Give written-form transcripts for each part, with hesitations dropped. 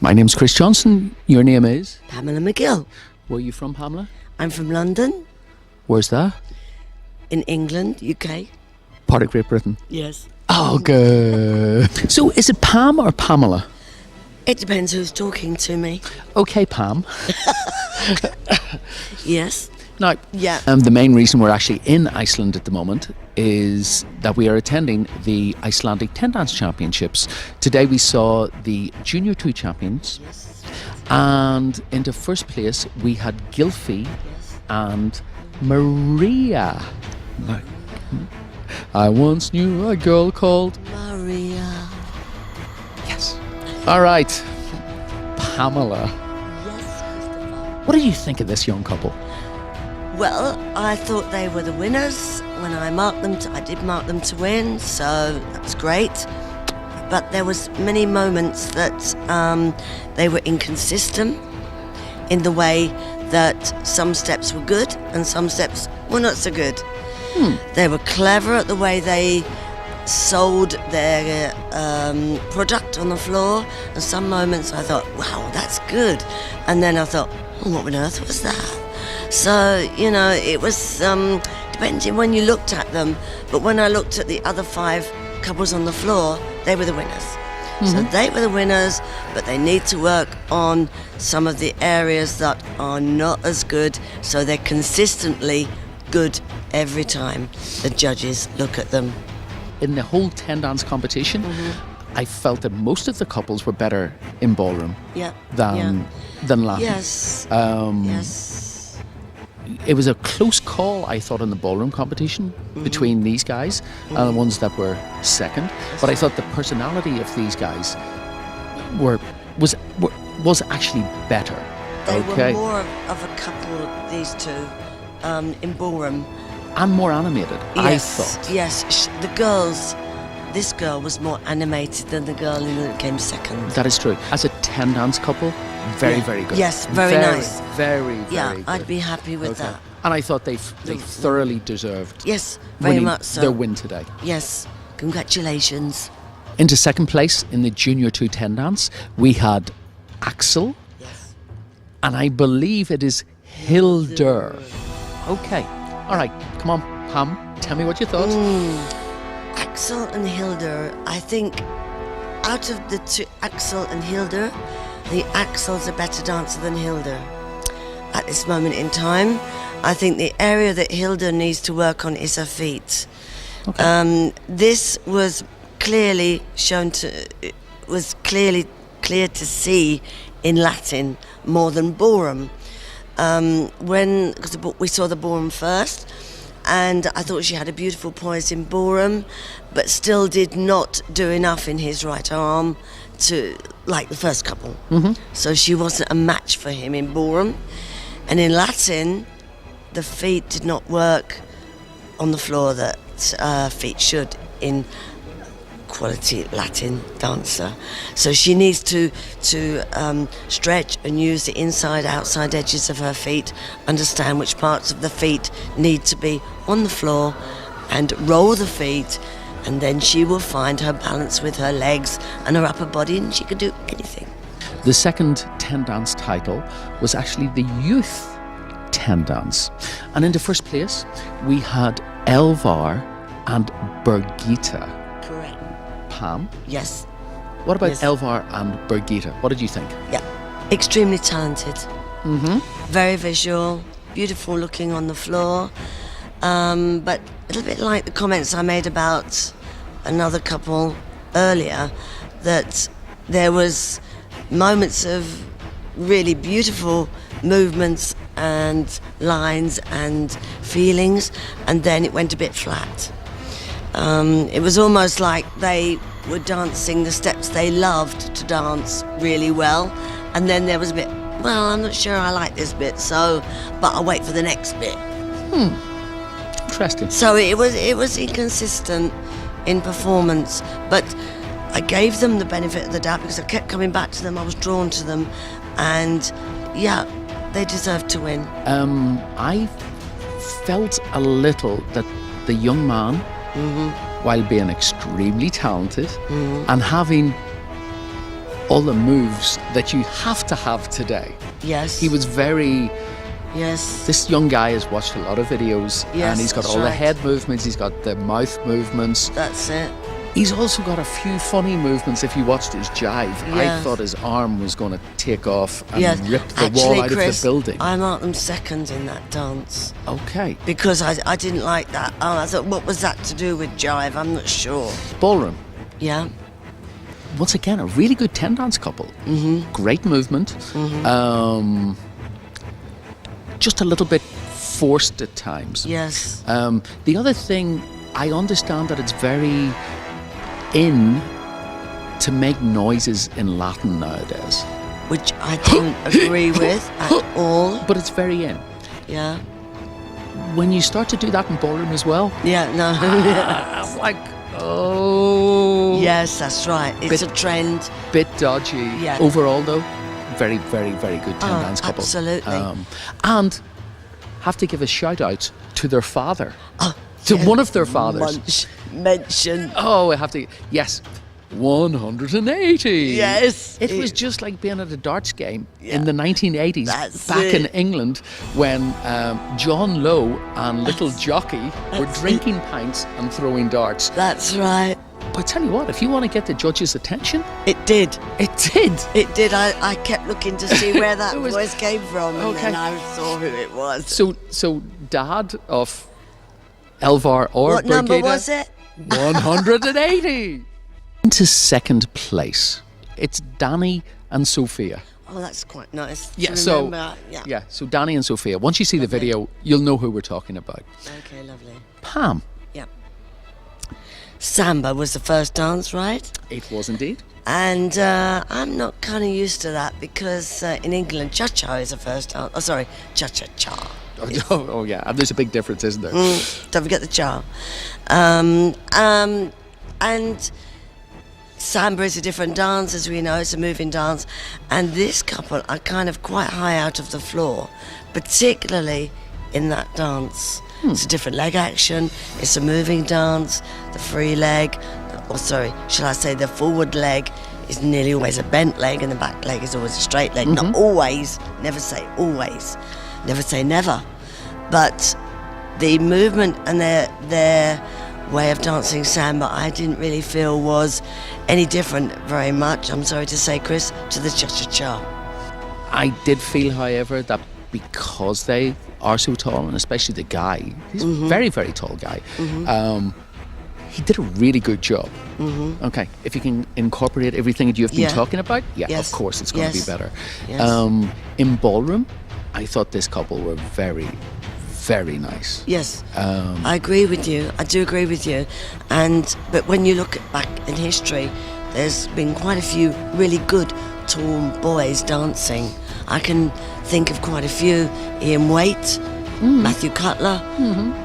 My name's Chris Johnson. Your name is? Pamela McGill. Where are you from, Pamela? I'm from London, Where's that? in England, UK. Part of Great Britain. Yes. Oh, good. So is it Pam or Pamela? It depends who's talking to me. Okay, Pam. Yes. Now, Yeah. the main reason we're actually in Iceland at the moment is that we are attending the Icelandic 10 Dance Championships. Today we saw the Junior 2 champions, and into first place we had Gylfi and Maria. I once knew a girl called Maria. Yes. All right, Pamela. Yes, Christopher. What did you think of this young couple? Well, I thought they were the winners when I marked them. I did mark them to win, so that's great. But there was many moments that they were inconsistent in the way that some steps were good and some steps were not so good. They were clever at the way they sold their product on the floor, and some moments I thought, wow, that's good. And then I thought, oh, what on earth was that? So, it was depending when you looked at them. But when I looked at the other 5 couples on the floor, they were the winners. So they were the winners, but they need to work on some of the areas that are not as good, so they're consistently good every time the judges look at them. In the whole 10 dance competition, I felt that most of the couples were better in ballroom than Latin. Yes. Yes. It was a close call, I thought, in the ballroom competition between these guys and the ones that were second. But I thought the personality of these guys was actually better. They were more of a couple, these two, in ballroom. And more animated, I Yes, thought. yes. This girl was more animated than the girl who came second. That is true. As a 10 dance couple, very, very good. Yes, very nice. Very, very Yeah, good. I'd be happy with that. And I thought they thoroughly deserved Yes, very much so. their win today. Yes, congratulations. Into second place in the Junior 2 10 dance, we had Axel, Yes. and I believe it is Hildur. Okay. All right, come on, Pam, tell me what you thought. Axel and Hildur, I think out of the two, Axel and Hildur, the Axel's a better dancer than Hildur at this moment in time. I think the area that Hildur needs to work on is her feet. Okay. This was clearly clear to see in Latin more than ballroom. Because we saw the ballroom first, and I thought she had a beautiful poise in ballroom, but still did not do enough in his right arm to like the first couple. So she wasn't a match for him in ballroom. And in Latin, the feet did not work on the floor that feet should in quality Latin dancer. So she needs to stretch and use the inside outside edges of her feet, understand which parts of the feet need to be on the floor, and roll the feet, and then she will find her balance with her legs and her upper body, and she can do anything. The second 10 dance title was actually the Youth 10 dance. And into first place, we had Elvar and Birgitta. Correct. Pam, Yes. what about Yes. Elvar and Birgitta? What did you think? Yeah. Extremely talented. Very visual, beautiful looking on the floor. But a little bit like the comments I made about another couple earlier, that there was moments of really beautiful movements and lines and feelings, and then it went a bit flat. It was almost like they were dancing the steps they loved to dance really well, and then there was a bit, well, I'm not sure I like this bit, but I'll wait for the next bit. Interesting. So it was inconsistent in performance, but I gave them the benefit of the doubt because I kept coming back to them. I was drawn to them, and yeah, they deserved to win. I felt a little that the young man, while being extremely talented and having all the moves that you have to have today. Yes. He was very... Yes. This young guy has watched a lot of videos, Yes, and he's got that's all the right. head movements, he's got the mouth movements. That's it. He's also got a few funny movements if you watched his jive. I Yes. thought his arm was going to take off and Yes. rip the Actually, wall out Chris, of the building. I marked them second in that dance Okay. because I didn't like that. Oh, I thought, what was that to do with jive? I'm not sure. Ballroom. Yeah. Once again, a really good 10 dance couple. Mm-hmm. Great movement. Mm-hmm. Just a little bit forced at times. Yes. The other thing, I understand that it's very in to make noises in Latin nowadays. Which I don't agree with at all. But it's very in. Yeah. When you start to do that in ballroom as well, Yeah, no. I'm like, oh. Yes, that's right. It's a trend. Bit dodgy. Yeah. Overall, though, very, very, very good 10 dance couple. Absolutely. And have to give a shout out to their father. To yeah, one of their fathers. Mention. Oh, I have to. Yes. 180. Yes. It was just like being at a darts game Yeah. in the 1980s That's back it. in England when John Lowe and Little Jockey were drinking pints and throwing darts. That's right. But I tell you what, if you want to get the judges' attention, It did. it did. It did. I kept looking to see where that It was- voice came from, and Okay. then I saw who it was. So Dad of Elvar or What number Brigida, was it? 180. Into second place, it's Danny and Sophia. Oh, that's quite nice. to Yeah, so remember. Yeah. so Danny and Sophia. Once you see the video, you'll know who we're talking about. Okay, lovely. Pam, Yeah. Samba was the first dance, right? it was indeed. And I'm not kind of used to that because in England, cha-cha is the first dance. Oh, sorry, cha-cha-cha. Oh yeah, and there's a big difference, isn't there? Don't forget the cha. And samba is a different dance, as we know. It's a moving dance. And this couple are kind of quite high out of the floor, particularly in that dance. It's a different leg action. It's a moving dance. The free leg, or sorry, shall I say the forward leg is nearly always a bent leg and the back leg is always a straight leg. Not always, never say always, never say never. But the movement and their way of dancing samba, I didn't really feel was any different very much, I'm sorry to say, Chris, to the cha-cha-cha. I did feel, however, that because they are so tall, and especially the guy, he's a very, very tall guy, he did a really good job. Okay, if you can incorporate everything that you've been Yeah. talking about, yeah, Yes. of course it's going to Yes. be better. Yes. In ballroom, I thought this couple were very, very nice. Yes, I agree with you. I do agree with you. But when you look back in history, there's been quite a few really good tall boys dancing. I can think of quite a few. Ian Waite, Matthew Cutler,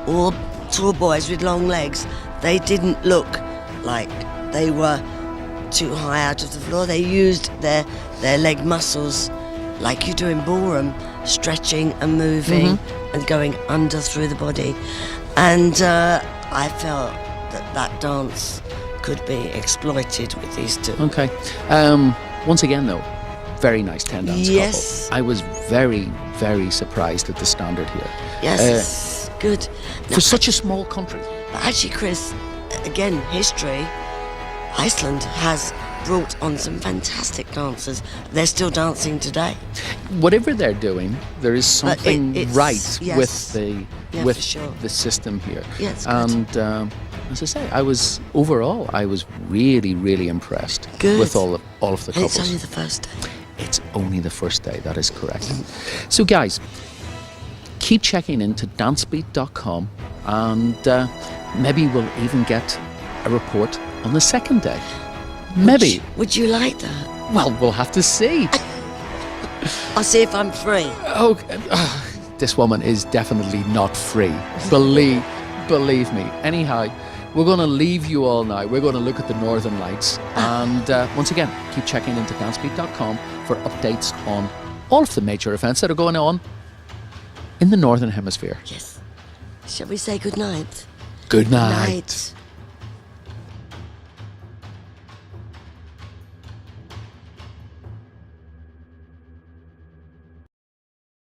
all tall boys with long legs. They didn't look like they were too high out of the floor. They used their leg muscles like you do in ballroom, stretching and moving and going under through the body. And I felt that dance could be exploited with these two. Okay. Once again, though, very nice 10 dance Yes. couple. I was very, very surprised at the standard here. Yes, good. For such a small country. But actually, Chris, again, history, Iceland has brought on some fantastic dancers. They're still dancing today. Whatever they're doing, there is But something it's- right yes. with the Yeah, with for sure. the system here. Yeah, it's good. And as I say, I was really, really impressed Good. with all of the And it's couples. only the first day. It's only the first day, that is correct. So guys, keep checking into dancebeat.com and maybe we'll even get a report on the second day. Maybe. Would you like that? Well, we'll have to see. I'll see if I'm free. Oh, this woman is definitely not free. Believe me. Anyhow, we're going to leave you all now. We're going to look at the Northern Lights. And once again, keep checking into dancebeat.com for updates on all of the major events that are going on in the Northern Hemisphere. Yes. Shall we say good night? Good night. Night.